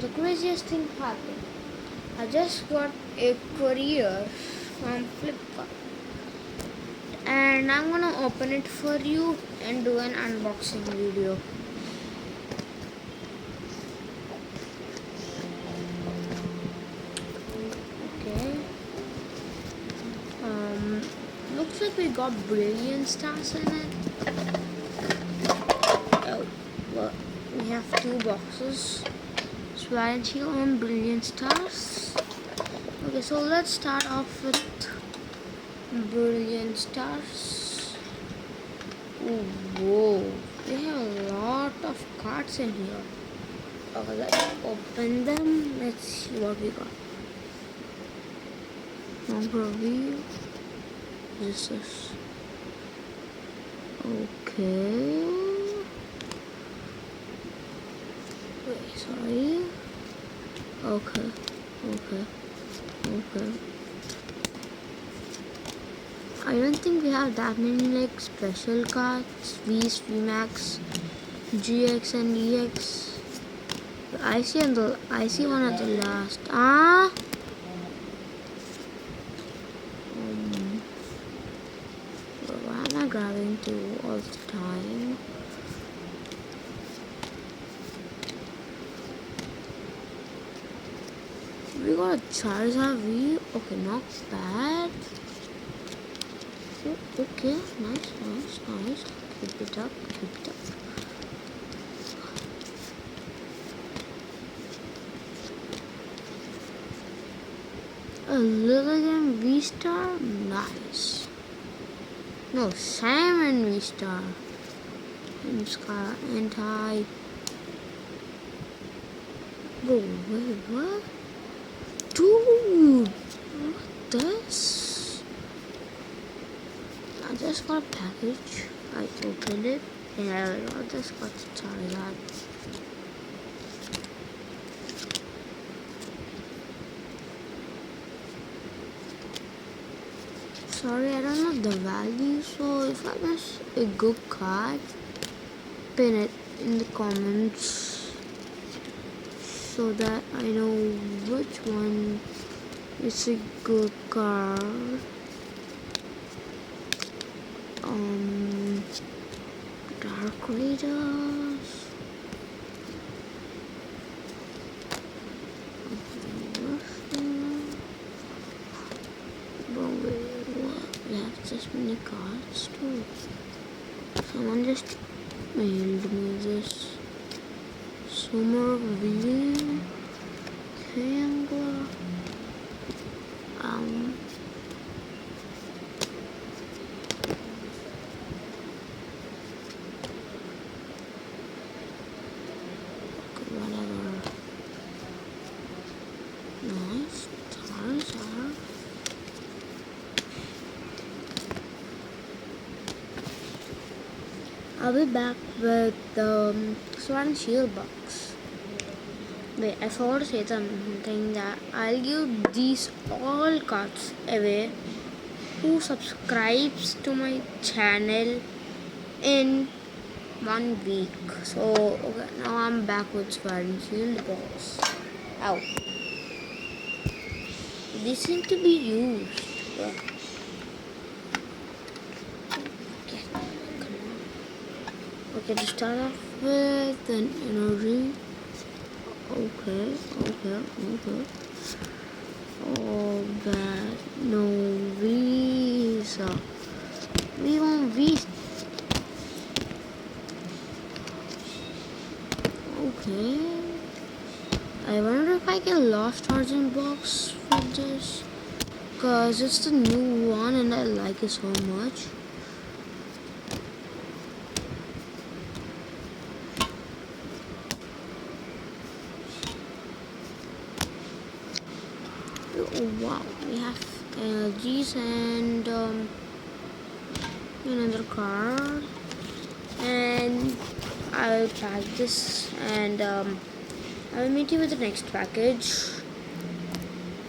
the craziest thing happened. I just got a courier from Flipkart and I'm gonna open it for you and do an unboxing video. Okay. Looks like we got brilliant stars in it. Oh, well, we have two boxes. Swag Shield and brilliant stars. Okay, so let's start off with brilliant stars. Ooh, whoa, we have a lot of cards in here. Okay, let's open them. Let's see what we got. Number review. This is okay. Wait, sorry. Okay. I don't think we have that many like special cards. V's, VMAX, GX and EX. I see one at the last. Why am I grabbing two all the time? We got a Charizard V. Okay, not bad. Okay, nice. Keep it up. A Lillian V-Star, nice. No, Salmon V-Star. And Scar Anti. Bro, wait, what? Dude, what this? I just got a package. I opened it and I just got the Charizard. Sorry, I don't know the value, so if I miss a good card, pin it in the comments so that I know which one is a good card. Dark Raiders. Bro, what? We have this many cards too. Someone just mailed me this. Summer Villain. Kangler. Nice. Charizard. I'll be back with the Sword and Shield box. Wait, I forgot to say something that I'll give these all cards away who subscribes to my channel in 1 week. So okay, now I'm back with Sword and Shield box. Ow. These seem to be used. Okay, to start off with an energy. Okay. Oh, bad. No visa. We want visa. Okay. I wonder if I get Lost Origin box for this. Because it's the new one and I like it so much. Oh wow, we have energies and another card, and I'll pack this and I will meet you with the next package.